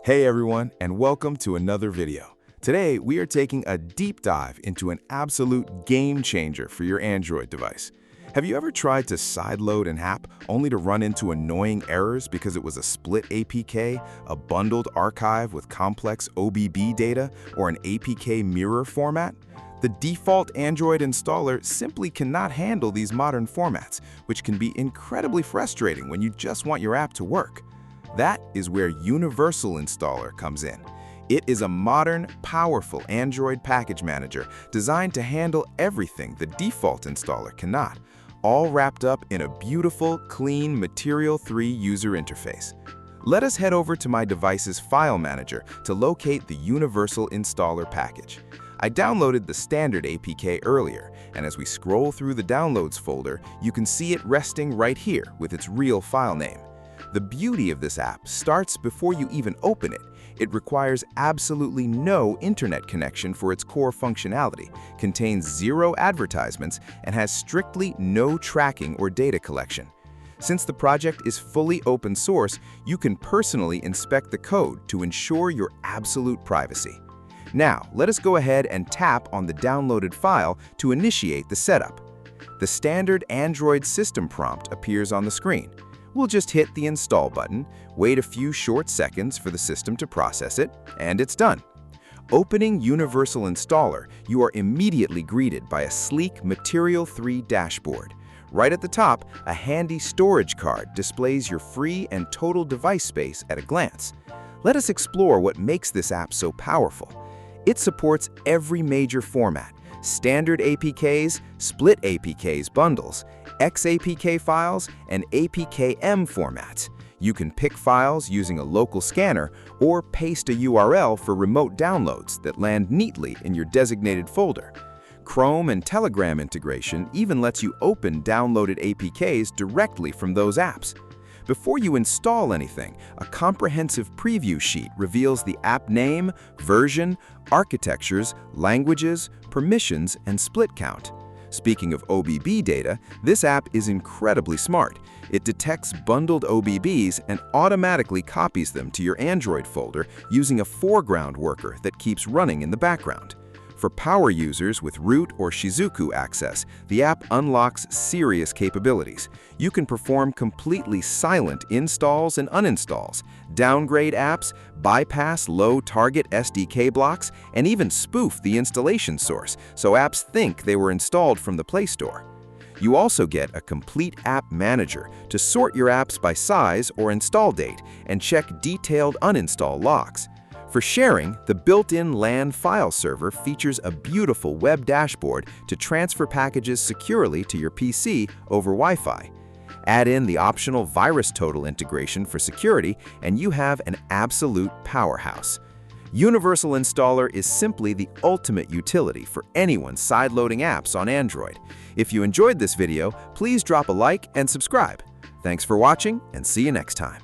Hey everyone, and welcome to another video. Today, we are taking a deep dive into an absolute game changer for your Android device. Have you ever tried to sideload an app only to run into annoying errors because it was a split APK, a bundled archive with complex OBB data, or an APK mirror format? The default Android installer simply cannot handle these modern formats, which can be incredibly frustrating when you just want your app to work. That is where Universal Installer comes in. It is a modern, powerful Android package manager designed to handle everything the default installer cannot, all wrapped up in a beautiful, clean Material 3 user interface. Let us head over to my device's file manager to locate the Universal Installer package. I downloaded the standard APK earlier, and as we scroll through the Downloads folder, you can see it resting right here with its real file name. The beauty of this app starts before you even open it. It requires absolutely no internet connection for its core functionality, contains zero advertisements, and has strictly no tracking or data collection. Since the project is fully open source, you can personally inspect the code to ensure your absolute privacy. Now, let us go ahead and tap on the downloaded file to initiate the setup. The standard Android system prompt appears on the screen. We'll just hit the Install button, wait a few short seconds for the system to process it, and it's done. Opening Universal Installer, you are immediately greeted by a sleek Material 3 dashboard. Right at the top, a handy storage card displays your free and total device space at a glance. Let us explore what makes this app so powerful. It supports every major format: standard APKs, split APKs bundles, XAPK files, and APKM formats. You can pick files using a local scanner or paste a URL for remote downloads that land neatly in your designated folder. Chrome and Telegram integration even lets you open downloaded APKs directly from those apps. Before you install anything, a comprehensive preview sheet reveals the app name, version, architectures, languages, permissions, and split count. Speaking of OBB data, this app is incredibly smart. It detects bundled OBBs and automatically copies them to your Android folder using a foreground worker that keeps running in the background. For power users with root or Shizuku access, the app unlocks serious capabilities. You can perform completely silent installs and uninstalls, downgrade apps, bypass low-target SDK blocks, and even spoof the installation source so apps think they were installed from the Play Store. You also get a complete app manager to sort your apps by size or install date and check detailed uninstall logs. For sharing, the built-in LAN file server features a beautiful web dashboard to transfer packages securely to your PC over Wi-Fi. Add in the optional VirusTotal integration for security, and you have an absolute powerhouse. Universal Installer is simply the ultimate utility for anyone sideloading apps on Android. If you enjoyed this video, please drop a like and subscribe. Thanks for watching, and see you next time.